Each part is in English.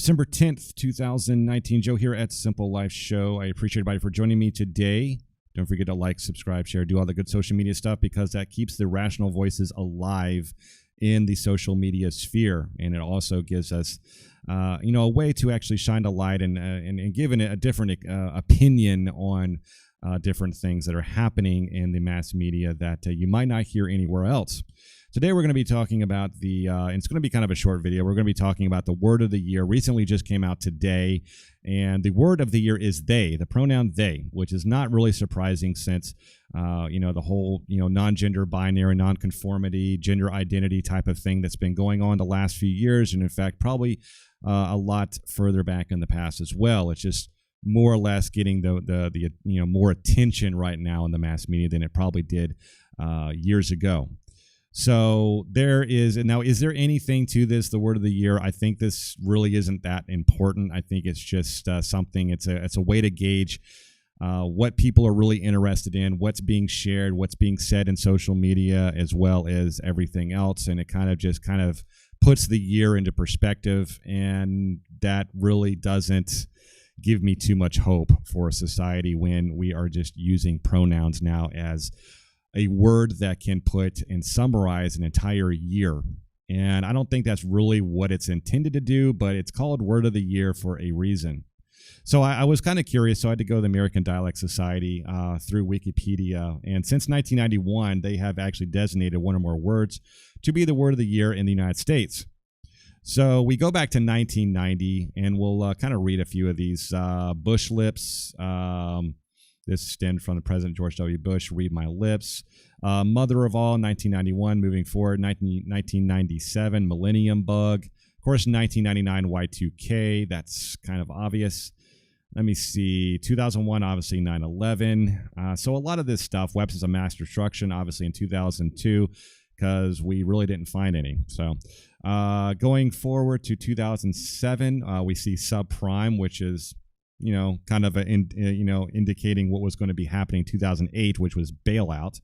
December 10th, 2019. Joe here at Simple Life Show. I appreciate everybody for joining me today. Don't forget to like, subscribe, share, do all the good social media stuff because that keeps the rational voices alive in the social media sphere. And it also gives us, a way to actually shine a light and give a different opinion on different things that are happening in the mass media that you might not hear anywhere else. Today we're going to be talking about it's going to be kind of a short video. We're going to be talking about the word of the year. Recently just came out today, and the word of the year is they, the pronoun they, which is not really surprising since, the whole, non-gender binary, non-conformity, gender identity type of thing that's been going on the last few years, and in fact, probably a lot further back in the past as well. It's just more or less getting the more attention right now in the mass media than it probably did years ago. So is there anything to this, the word of the year? I think this really isn't that important. I think it's just something, it's a way to gauge what people are really interested in, what's being shared, what's being said in social media, as well as everything else. And it kind of puts the year into perspective, and that really doesn't give me too much hope for a society when we are just using pronouns now as a word that can put and summarize an entire year. And I don't think that's really what it's intended to do, but it's called Word of the Year for a reason. So I was kind of curious, so I had to go to the American Dialect Society through Wikipedia. And since 1991, they have actually designated one or more words to be the Word of the Year in the United States. So we go back to 1990, and we'll kind of read a few of these. Bush lips. This stemmed from the President George W. Bush, Read My Lips. Mother of All, 1991. Moving forward, 1997, Millennium Bug. Of course, 1999, Y2K. That's kind of obvious. Let me see. 2001, obviously, 9/11. So a lot of this stuff, weapons of mass destruction, obviously in 2002, because we really didn't find any. So going forward to 2007, we see subprime, which is kind of indicating what was going to be happening in 2008, which was bailout.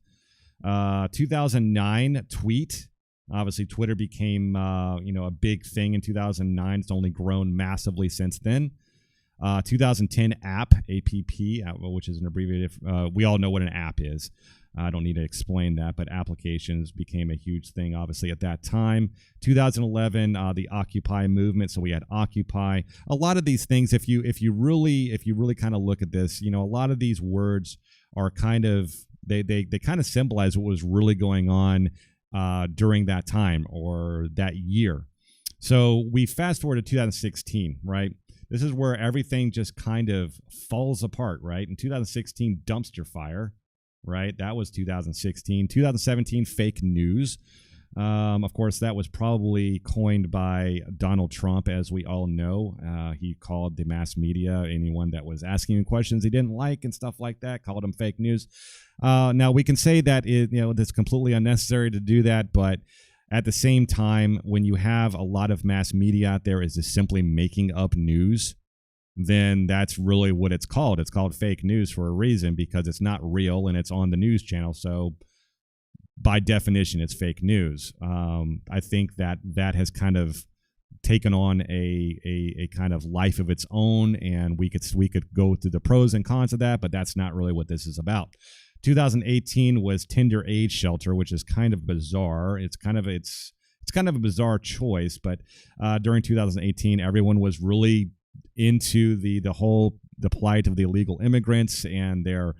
2009, tweet. Obviously, Twitter became, a big thing in 2009. It's only grown massively since then. 2010, app, which is an abbreviated. We all know what an app is. I don't need to explain that, but applications became a huge thing, obviously, at that time. 2011, the Occupy movement. So we had Occupy. A lot of these things, if you really kind of look at this, a lot of these words are kind of they kind of symbolize what was really going on during that time or that year. So we fast forward to 2016, right? This is where everything just kind of falls apart, right? In 2016, dumpster fire. Right, that was 2016. 2017, fake news. Of course, that was probably coined by Donald Trump, as we all know. He called the mass media, anyone that was asking him questions he didn't like and stuff like that, called them fake news. Now, we can say that that's completely unnecessary to do that, but at the same time, when you have a lot of mass media out there is just simply making up news, then that's really what it's called. It's called fake news for a reason, because it's not real and it's on the news channel. So by definition, it's fake news. I think that has kind of taken on a kind of life of its own, and we could go through the pros and cons of that, but that's not really what this is about. 2018 was Tender Age Shelter, which is kind of bizarre. It's kind of a bizarre choice, but during 2018, everyone was really into the plight of the illegal immigrants and their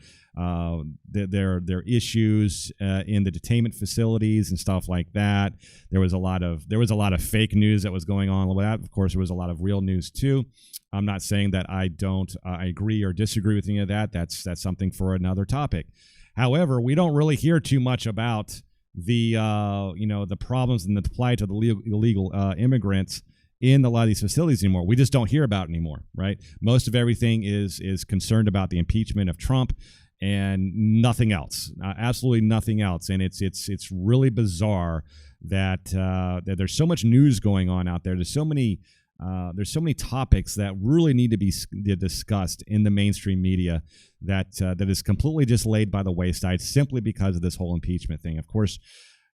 issues in the detainment facilities and stuff like that. There was a lot of fake news that was going on with that. Of course, there was a lot of real news too. I'm not saying that I agree or disagree with any of that. That's something for another topic. However, we don't really hear too much about the problems and the plight of the illegal immigrants in a lot of these facilities anymore. We just don't hear about it anymore, right? Most of everything is concerned about the impeachment of Trump and nothing else, absolutely nothing else. And it's really bizarre that there's so much news going on out there. There's so many topics that really need to be discussed in the mainstream media that is completely just laid by the wayside simply because of this whole impeachment thing. Of course,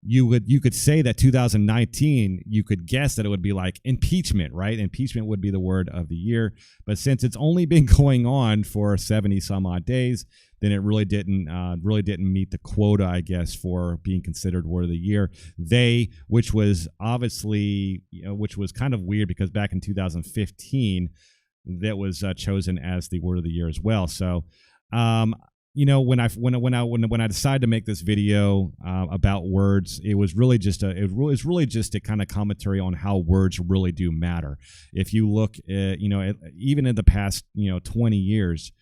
you could say that 2019, you could guess that it would be like impeachment, right? Impeachment would be the word of the year. But since it's only been going on for 70 some odd days, then it really didn't meet the quota, I guess, for being considered word of the year. Which was obviously, which was kind of weird because back in 2015, that was chosen as the word of the year as well. So, when I decided to make this video about words, it was really just a kind of commentary on how words really do matter. If you look at, even in the past 20 years,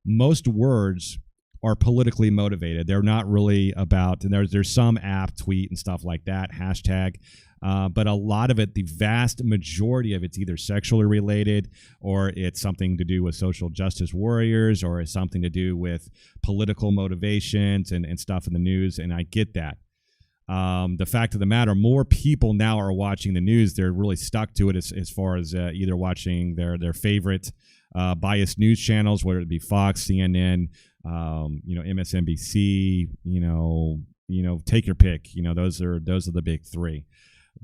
most words are politically motivated. They're not really about, and there's some app, tweet, and stuff like that, hashtag. But a lot of it, the vast majority of it's either sexually related, or it's something to do with social justice warriors, or it's something to do with political motivations and stuff in the news. And I get that. The fact of the matter, more people now are watching the news. They're really stuck to it as far as either watching their favorite biased news channels, whether it be Fox, CNN, MSNBC, take your pick. Those are the big three.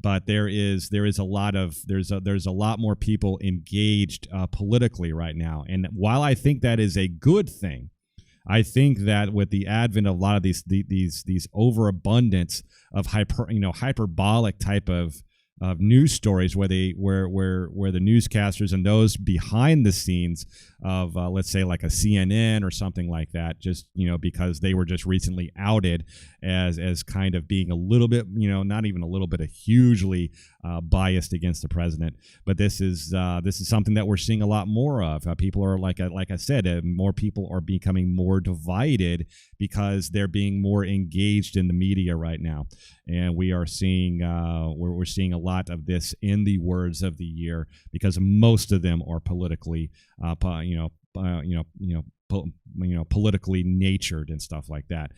But there's a lot more people engaged politically right now. And while I think that is a good thing, I think that with the advent of a lot of these overabundance of hyperbolic type of news stories, where the newscasters and those behind the scenes of let's say like a CNN or something like that, just because they were just recently outed as kind of being a little bit, not even a little bit, hugely biased against the president. But this is something that we're seeing a lot more of. People are like I said, more people are becoming more divided because they're being more engaged in the media right now, and we are seeing we're seeing a lot of this in the words of the year because most of them are politically politically natured and stuff like that.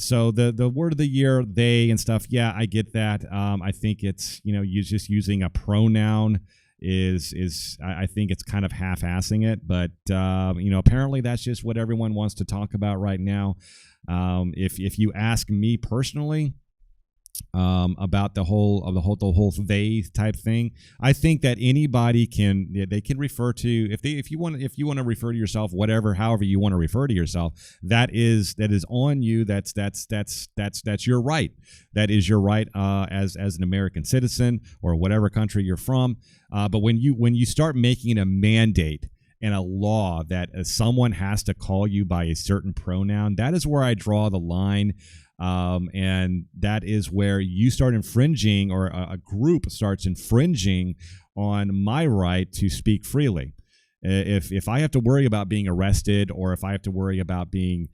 So the word of the year, they and stuff. Yeah, I get that. I think it's, you just using a pronoun is I think it's kind of half-assing it, but apparently that's just what everyone wants to talk about right now. If you ask me personally, about the whole they type thing, I think that anybody can refer to, if you want to refer to yourself however you want to refer to yourself, that is on you. That's your right. That is your right as an American citizen or whatever country you're from. But when you start making a mandate and a law that someone has to call you by a certain pronoun, that is where I draw the line. And that is where you start infringing, or a group starts infringing on my right to speak freely. If I have to worry about being arrested, or if I have to worry about being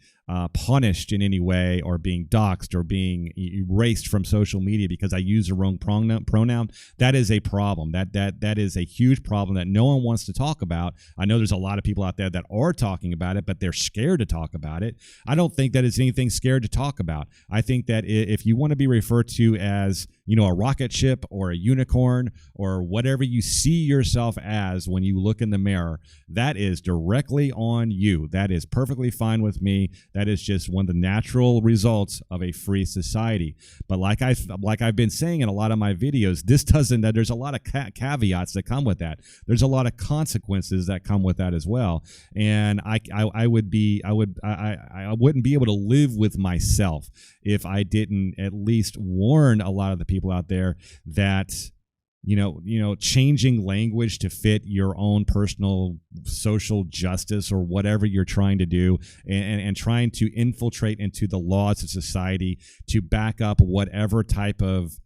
punished in any way, or being doxxed, or being erased from social media because I use the wrong pronoun, that is a problem. That is a huge problem that no one wants to talk about. I know there's a lot of people out there that are talking about it, but they're scared to talk about it. I don't think that is anything scared to talk about. I think that if you want to be referred to as, a rocket ship or a unicorn or whatever you see yourself as when you look in the mirror, that is directly on you. That is perfectly fine with me. That is just one of the natural results of a free society. But like I've been saying in a lot of my videos, there's a lot of caveats that come with that. There's a lot of consequences that come with that as well. And I wouldn't be able to live with myself if I didn't at least warn a lot of the people out there that changing language to fit your own personal social justice or whatever you're trying to do, and trying to infiltrate into the laws of society to back up whatever type of,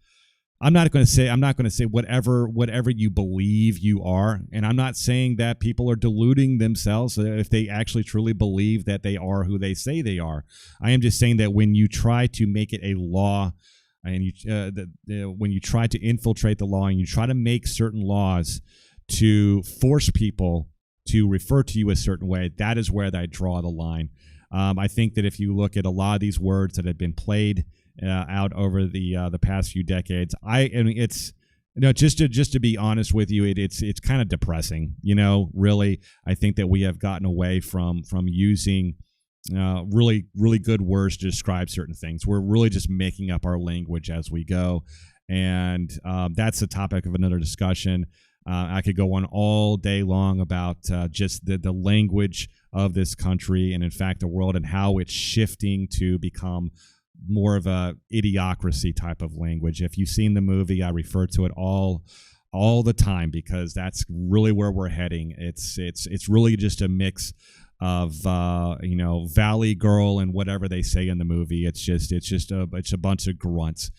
I'm not going to say whatever you believe you are. And I'm not saying that people are deluding themselves if they actually truly believe that they are who they say they are. I am just saying that when you try to make it a law, and when you try to infiltrate the law, and you try to make certain laws to force people to refer to you a certain way, that is where I draw the line. I think that if you look at a lot of these words that have been played out over the past few decades, I mean, it's just to be honest with you, it's kind of depressing. Really, I think that we have gotten away from using really good words to describe certain things. We're really just making up our language as we go, and that's the topic of another discussion. I could go on all day long about just the language of this country and, in fact, the world, and how it's shifting to become more of a idiocracy type of language. If you've seen the movie, I refer to it all the time because that's really where we're heading. It's really just a mix of Valley Girl and whatever they say in the movie. It's a bunch of grunts.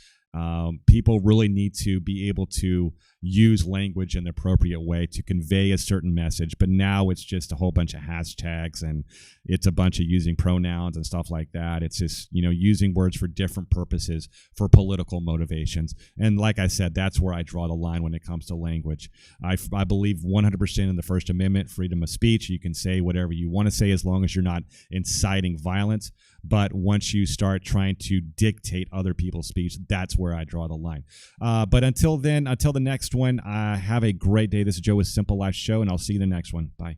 People really need to be able to use language in the appropriate way to convey a certain message, but now it's just a whole bunch of hashtags, and it's a bunch of using pronouns and stuff like that. It's just using words for different purposes for political motivations, and like I said, that's where I draw the line when it comes to language. I believe 100% in the First Amendment, freedom of speech. You can say whatever you want to say as long as you're not inciting violence. But once you start trying to dictate other people's speech, that's where I draw the line. But until then, until the next one, have a great day. This is Joe with Simple Life Show, and I'll see you in the next one. Bye.